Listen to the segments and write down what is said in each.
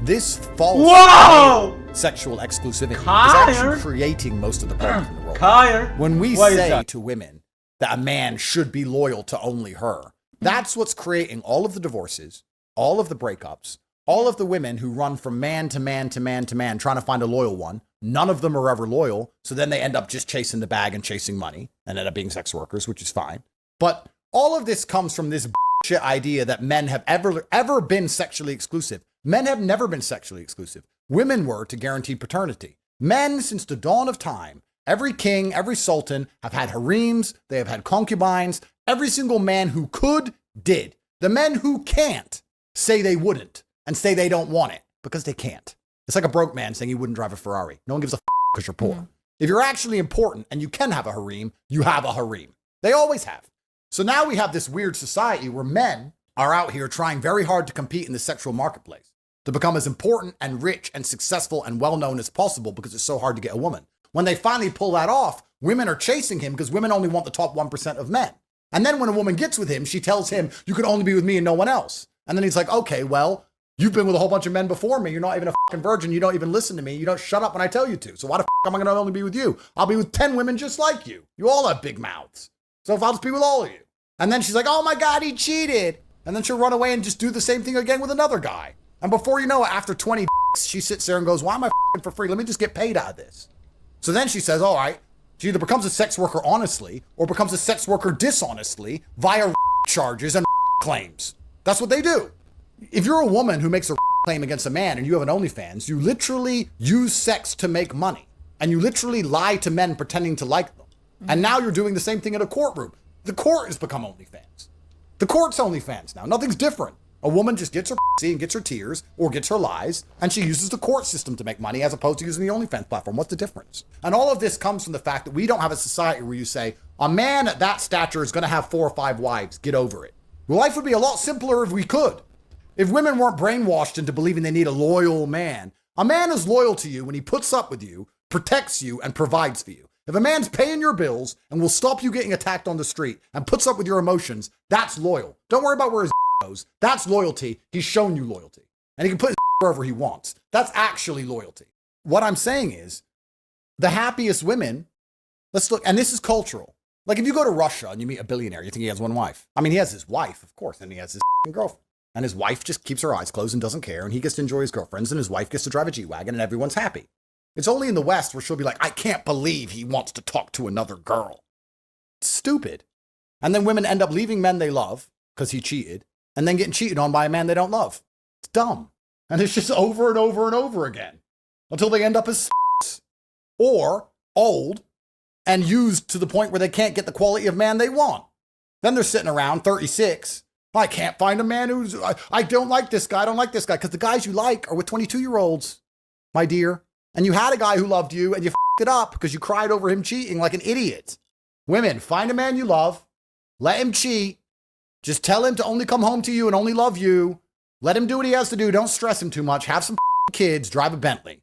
this false sexual exclusivity is actually creating most of the problems in the world. When we say to women that a man should be loyal to only her, that's what's creating all of the divorces, all of the breakups, all of the women who run from man to man to man to man trying to find a loyal one. None of them are ever loyal. So then they end up just chasing the bag and chasing money and end up being sex workers, which is fine. But all of this comes from this bullshit idea that men have ever been sexually exclusive. Men have never been sexually exclusive. Women were to guaranteed paternity. Men, since the dawn of time, every king, every sultan have had harems. They have had concubines. Every single man who could did. The men who can't say they wouldn't and say they don't want it because they can't. It's like a broke man saying he wouldn't drive a Ferrari. No one gives a because you're poor. If you're actually important and you can have a harem, you have a harem. They always have. So now we have this weird society where men are out here trying very hard to compete in the sexual marketplace, to become as important and rich and successful and well-known as possible because it's so hard to get a woman. When they finally pull that off, women are chasing him because women only want the top 1% of men. And then when a woman gets with him, she tells him, you can only be with me and no one else. And then he's like, okay, well, you've been with a whole bunch of men before me. You're not even a fucking virgin. You don't even listen to me. You don't shut up when I tell you to. So why the fuck am I going to only be with you? I'll be with 10 women just like you. You all have big mouths. So if I'll just be with all of you. And then she's like, oh my God, he cheated. And then she'll run away and just do the same thing again with another guy. And before you know it, after 20 she sits there and goes, why am I fucking for free? Let me just get paid out of this. So then she says, all right, she either becomes a sex worker honestly or becomes a sex worker dishonestly via charges and claims. That's what they do. If you're a woman who makes a claim against a man and you have an OnlyFans, you literally use sex to make money. And you literally lie to men pretending to like them. And now you're doing the same thing in a courtroom. The court has become OnlyFans. The court's OnlyFans now. Nothing's different. A woman just gets her pussy and gets her tears or gets her lies, and she uses the court system to make money as opposed to using the OnlyFans platform. What's the difference? And all of this comes from the fact that we don't have a society where you say, a man at that stature is going to have 4 or 5 wives. Get over it. Well, life would be a lot simpler if we could. If women weren't brainwashed into believing they need a loyal man. A man is loyal to you when he puts up with you, protects you, and provides for you. If a man's paying your bills and will stop you getting attacked on the street and puts up with your emotions, that's loyal. Don't worry about where his goes. That's loyalty. He's shown you loyalty. And he can put his wherever he wants. That's actually loyalty. What I'm saying is, the happiest women, let's look, and this is cultural. Like if you go to Russia and you meet a billionaire, you think he has one wife. I mean, he has his wife, of course, and he has his girlfriend. And his wife just keeps her eyes closed and doesn't care, and he gets to enjoy his girlfriends, and his wife gets to drive a G-Wagon, and everyone's happy. It's only in the West where she'll be like, I can't believe he wants to talk to another girl. It's stupid. And then women end up leaving men they love because he cheated and then getting cheated on by a man they don't love. It's dumb. And it's just over and over and over again until they end up as or old and used to the point where they can't get the quality of man they want. Then they're sitting around 36. I can't find a man who's, I don't like this guy. I don't like this guy because the guys you like are with 22-year-olds, my dear. And you had a guy who loved you and you f***ed it up because you cried over him cheating like an idiot. Women, find a man you love. Let him cheat. Just tell him to only come home to you and only love you. Let him do what he has to do. Don't stress him too much. Have some kids. Drive a Bentley.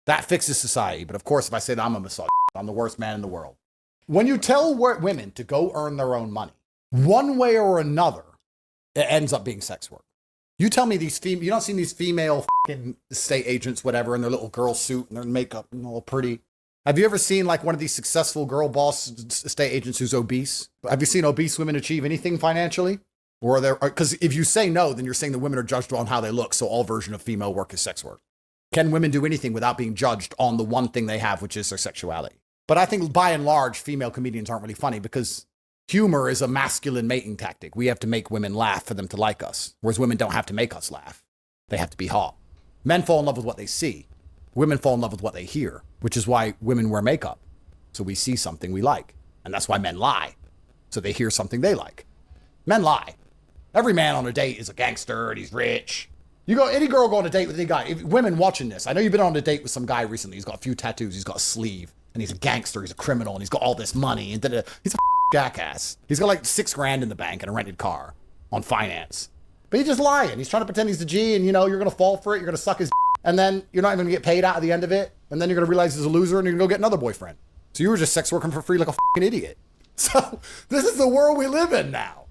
That fixes society. But of course, if I say that I'm a misogynist, I'm the worst man in the world. When you tell women to go earn their own money, one way or another, it ends up being sex work. You tell me you don't see these female fucking estate agents, whatever, in their little girl suit and their makeup and all pretty. Have you ever seen like one of these successful girl boss estate agents who's obese? Have you seen obese women achieve anything financially? Or are there, because if you say no, then you're saying the women are judged on how they look. So all version of female work is sex work. Can women do anything without being judged on the one thing they have, which is their sexuality? But I think by and large, female comedians aren't really funny because humor is a masculine mating tactic. We have to make women laugh for them to like us, whereas women don't have to make us laugh. They have to be hot. Men fall in love with what they see. Women fall in love with what they hear, which is why women wear makeup. So we see something we like. And that's why men lie. So they hear something they like. Men lie. Every man on a date is a gangster and he's rich. You go, any girl go on a date with any guy. Women watching this, I know you've been on a date with some guy recently. He's got a few tattoos. He's got a sleeve. And he's a gangster. He's a criminal. And he's got all this money. And he's a jackass. He's got like $6,000 in the bank and a rented car on finance. But he's just lying. He's trying to pretend he's the G and, you're going to fall for it. You're going to suck his and then you're not even going to get paid out at the end of it. And then you're going to realize he's a loser and you're going to go get another boyfriend. So you were just sex working for free like a fucking idiot. So this is the world we live in now.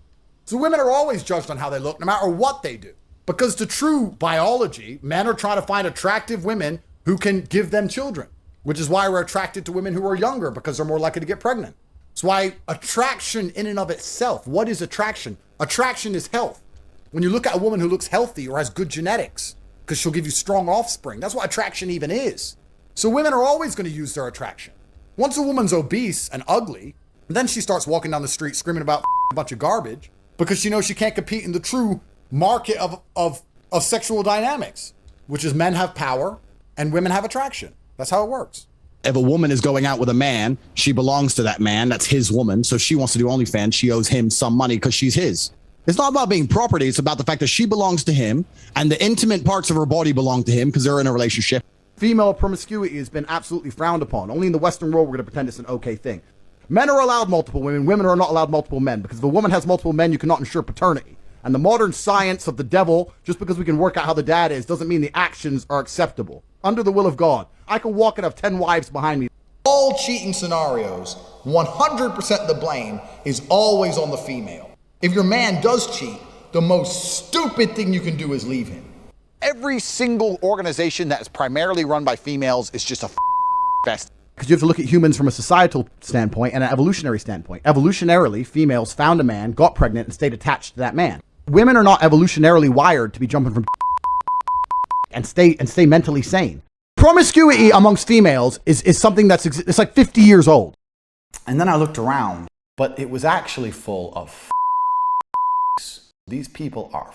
So women are always judged on how they look, no matter what they do. Because the true biology, men are trying to find attractive women who can give them children, which is why we're attracted to women who are younger, because they're more likely to get pregnant. It's why attraction in and of itself, what is attraction? Attraction is health. When you look at a woman who looks healthy or has good genetics, because she'll give you strong offspring, that's what attraction even is. So women are always going to use their attraction. Once a woman's obese and ugly, then she starts walking down the street screaming about a bunch of garbage because she knows she can't compete in the true market of sexual dynamics, which is men have power and women have attraction. That's how it works. If a woman is going out with a man, she belongs to that man. That's his woman. So she wants to do OnlyFans. She owes him some money because she's his. It's not about being property. It's about the fact that she belongs to him and the intimate parts of her body belong to him because they're in a relationship. Female promiscuity has been absolutely frowned upon. Only in the Western world we're going to pretend it's an okay thing. Men are allowed multiple women. Women are not allowed multiple men, because if a woman has multiple men, you cannot ensure paternity. And the modern science of the devil, just because we can work out how the dad is, doesn't mean the actions are acceptable. Under the will of God, I can walk and have 10 wives behind me. All cheating scenarios, 100% the blame is always on the female. If your man does cheat, the most stupid thing you can do is leave him. Every single organization that is primarily run by females is just a fest. Because you have to look at humans from a societal standpoint and an evolutionary standpoint. Evolutionarily, females found a man, got pregnant, and stayed attached to that man. Women are not evolutionarily wired to be jumping from and stay mentally sane. Promiscuity amongst females is something it's like 50 years old. And then I looked around, but it was actually full of these people are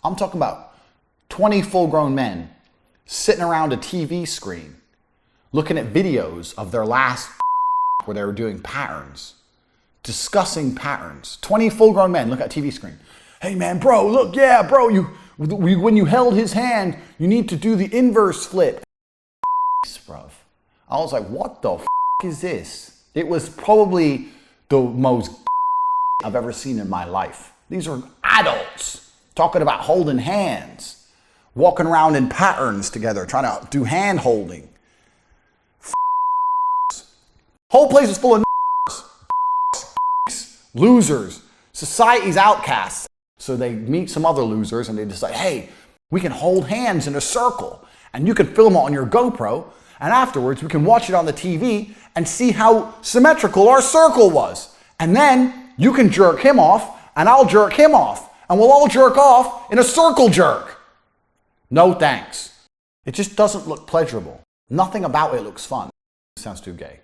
I'm talking about 20 full-grown men sitting around a TV screen looking at videos of their last where they were doing patterns, discussing patterns. 20 full-grown men look at a TV screen. Hey man, bro, look, yeah, bro, when you held his hand, you need to do the inverse flip. Bruv. I was like, what the is this? It was probably the most I've ever seen in my life. These are adults talking about holding hands, walking around in patterns together, trying to do hand holding. Whole place is full of losers, society's outcasts. So they meet some other losers and they decide, hey, we can hold hands in a circle and you can film it on your GoPro, and afterwards we can watch it on the TV and see how symmetrical our circle was. And then you can jerk him off and I'll jerk him off and we'll all jerk off in a circle jerk. No thanks. It just doesn't look pleasurable. Nothing about it looks fun. Sounds too gay.